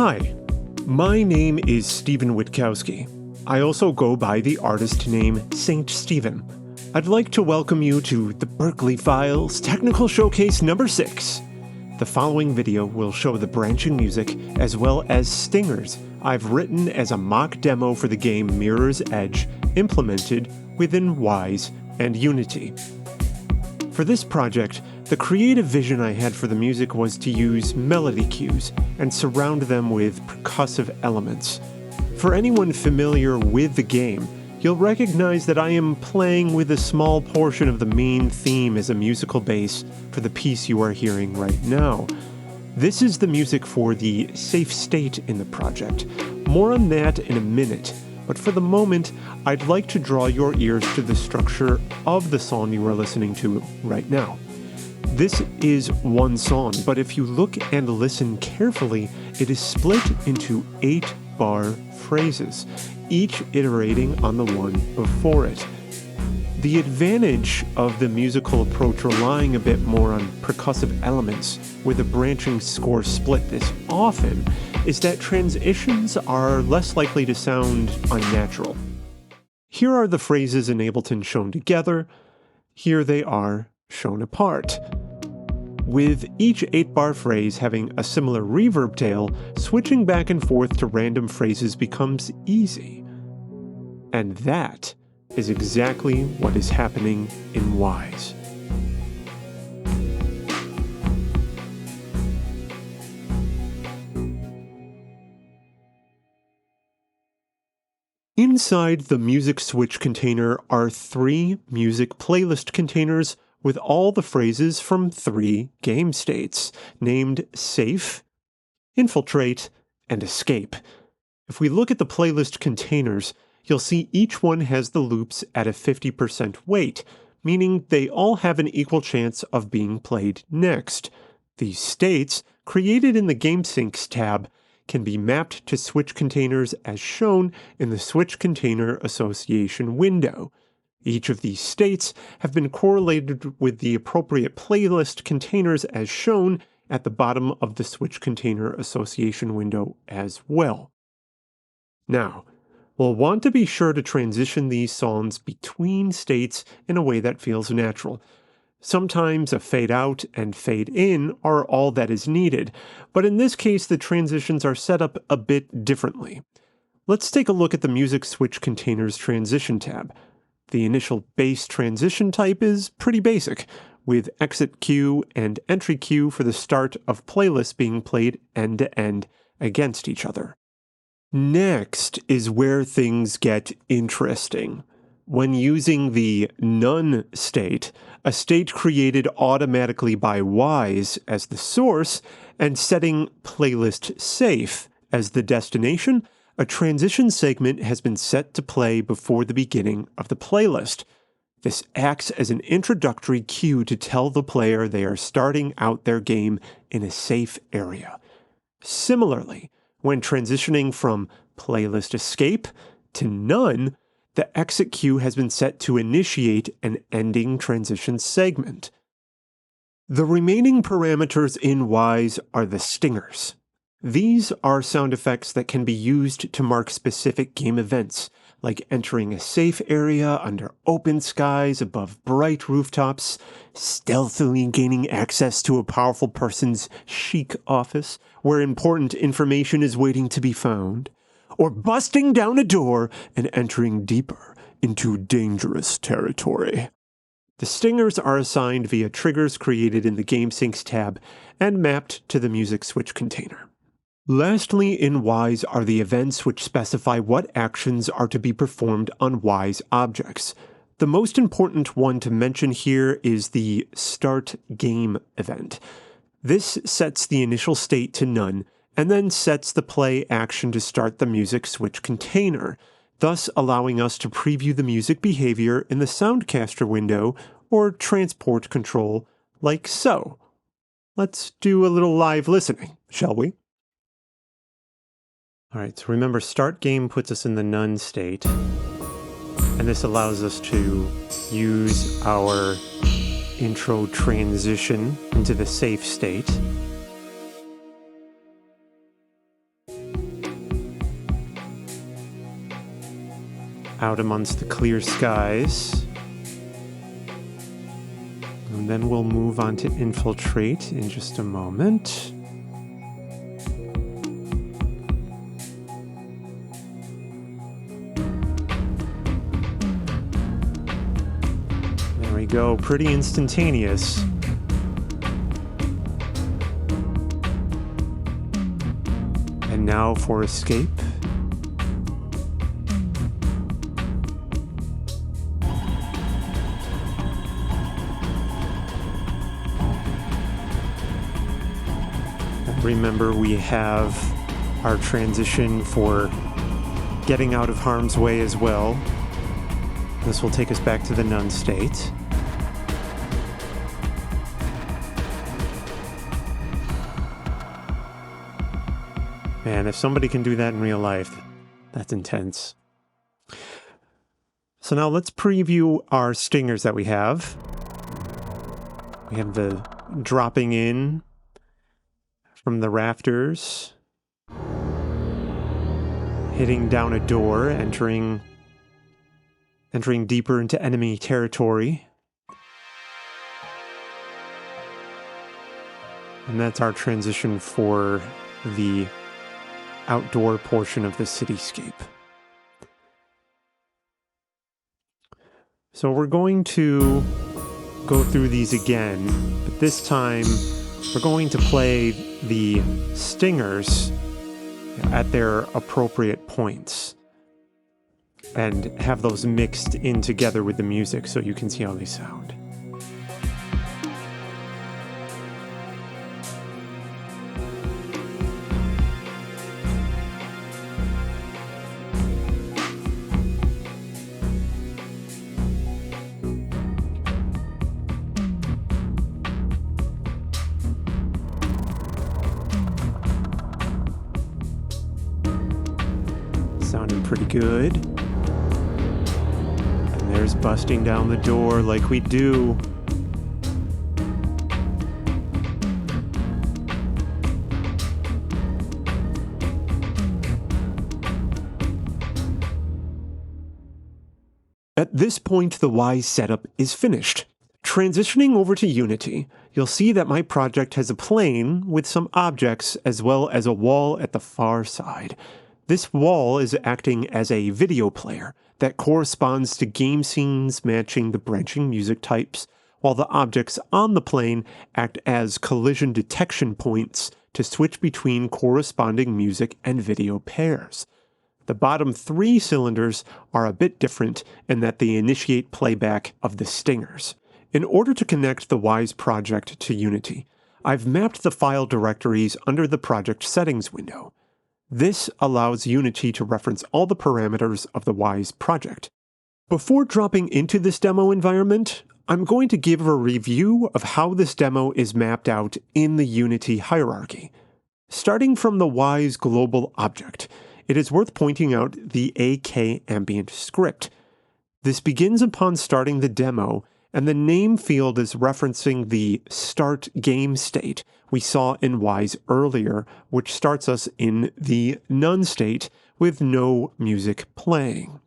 Hi, my name is Stephen Witkowski. I also go by the artist name Saint Stephen. I'd like to welcome you to the Berklee Files Technical Showcase number 6. The following video will show the branching music as well as stingers I've written as a mock demo for the game Mirror's Edge implemented within Wwise and Unity. For this project, the creative vision I had for the music was to use melody cues and surround them with percussive elements. For anyone familiar with the game, you'll recognize that I am playing with a small portion of the main theme as a musical base for the piece you are hearing right now. This is the music for the safe state in the project. More on that in a minute, but for the moment, I'd like to draw your ears to the structure of the song you are listening to right now. This is one song, but if you look and listen carefully, it is split into 8-bar phrases, each iterating on the one before it. The advantage of the musical approach relying a bit more on percussive elements with a branching score split this often is that transitions are less likely to sound unnatural. Here are the phrases in Ableton shown together. Here they are shown apart. With each 8-bar phrase having a similar reverb tail, switching back and forth to random phrases becomes easy. And that is exactly what is happening in Wwise. Inside the music switch container are 3 music playlist containers with all the phrases from 3 game states, named Safe, Infiltrate, and Escape. If we look at the playlist containers, you'll see each one has the loops at a 50% weight, meaning they all have an equal chance of being played next. These states, created in the GameSyncs tab, can be mapped to switch containers as shown in the Switch Container Association window. Each of these states have been correlated with the appropriate playlist containers as shown at the bottom of the Switch Container Association window as well. Now, we'll want to be sure to transition these songs between states in a way that feels natural. Sometimes a fade out and fade in are all that is needed, but in this case the transitions are set up a bit differently. Let's take a look at the Music Switch Containers Transition tab. The initial bass transition type is pretty basic, with exit cue and entry cue for the start of playlists being played end-to-end against each other. Next is where things get interesting. When using the None state, a state created automatically by Wwise as the source, and setting Playlist Safe as the destination, a transition segment has been set to play before the beginning of the playlist. This acts as an introductory cue to tell the player they are starting out their game in a safe area. Similarly, when transitioning from Playlist Escape to None, the exit cue has been set to initiate an ending transition segment. The remaining parameters in Wwise are the stingers. These are sound effects that can be used to mark specific game events, like entering a safe area under open skies above bright rooftops, stealthily gaining access to a powerful person's chic office where important information is waiting to be found, or busting down a door and entering deeper into dangerous territory. The stingers are assigned via triggers created in the GameSyncs tab and mapped to the music switch container. Lastly, in Wwise are the events which specify what actions are to be performed on Wwise objects. The most important one to mention here is the Start Game event. This sets the initial state to None, and then sets the play action to start the music switch container, thus allowing us to preview the music behavior in the Soundcaster window or transport control, like so. Let's do a little live listening, shall we? Alright, so remember, Start Game puts us in the None state, and this allows us to use our intro transition into the safe state. out amongst the clear skies. And then we'll move on to infiltrate in just a moment. There we go, pretty instantaneous. And now for escape. Remember, we have our transition for getting out of harm's way as well. This will take us back to the nun state. Man, if somebody can do that in real life, that's intense. So now let's preview our stingers that we have. We have the dropping in from the rafters, hitting down a door, entering deeper into enemy territory. And that's our transition for the outdoor portion of the cityscape. So we're going to go through these again, but this time we're going to play the stingers at their appropriate points and have those mixed in together with the music so you can see how they sound. Sounding pretty good. And there's busting down the door like we do. At this point, the Wwise setup is finished. Transitioning over to Unity, you'll see that my project has a plane with some objects as well as a wall at the far side. This wall is acting as a video player that corresponds to game scenes matching the branching music types, while the objects on the plane act as collision detection points to switch between corresponding music and video pairs. The bottom three cylinders are a bit different in that they initiate playback of the stingers. In order to connect the Wwise project to Unity, I've mapped the file directories under the project settings window. This allows Unity to reference all the parameters of the Wwise project. Before dropping into this demo environment, I'm going to give a review of how this demo is mapped out in the Unity hierarchy. Starting from the Wwise global object, it is worth pointing out the AK ambient script. This begins upon starting the demo, and the name field is referencing the start game state we saw in Wwise earlier, which starts us in the none state with no music playing.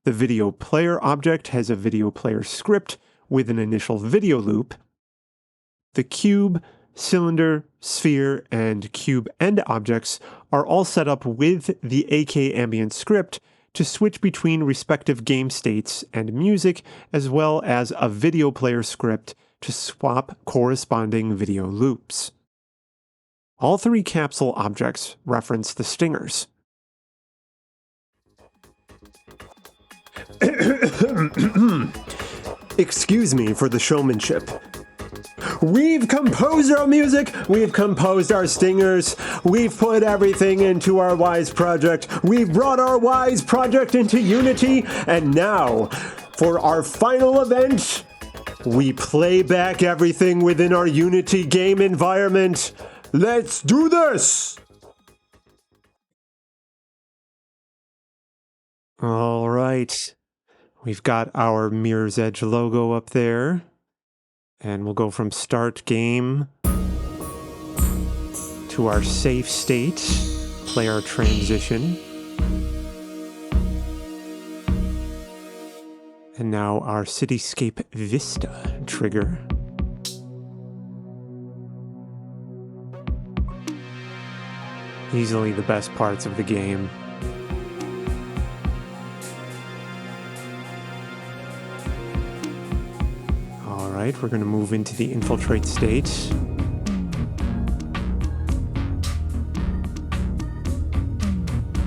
The video player object has a video player script with an initial video loop. The cube, cylinder, sphere, and cube end objects are all set up with the AK ambient script to switch between respective game states and music, as well as a video player script to swap corresponding video loops. All three capsule objects reference the stingers. Excuse me for the showmanship. We've composed our music, we've composed our stingers, we've put everything into our Wwise project, we've brought our Wwise project into Unity, and now, for our final event, we play back everything within our Unity game environment. Let's do this! All right, we've got our Mirror's Edge logo up there. And we'll go from start game to our safe state, play our transition. And now our Cityscape Vista trigger. Easily the best parts of the game. Alright, we're going to move into the infiltrate state.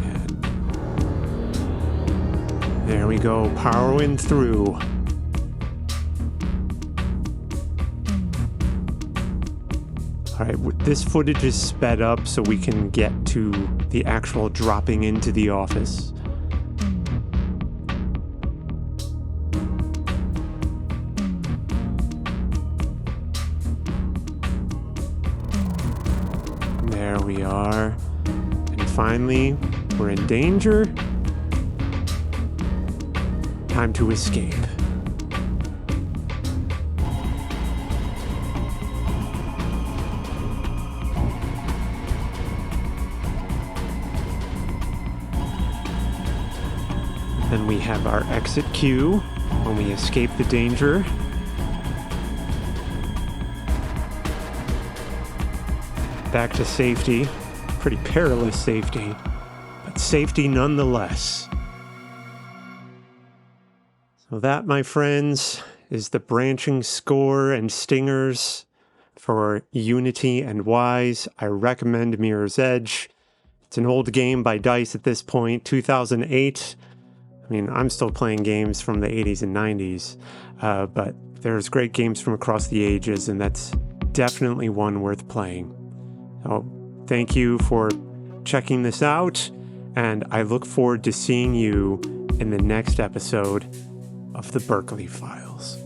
And there we go, powering through. Alright, this footage is sped up so we can get to the actual dropping into the office. There we are. And finally, we're in danger. Time to escape. Then we have our exit cue when we escape the danger. Back to safety. Pretty perilous safety, but safety nonetheless. So that, my friends, is the branching score and stingers for Unity-Wwise. I recommend Mirror's Edge. It's an old game by DICE at this point, 2008. I mean, I'm still playing games from the 80s and 90s, but there's great games from across the ages, and that's definitely one worth playing. So thank you for checking this out, and I look forward to seeing you in the next episode of the Berklee Files.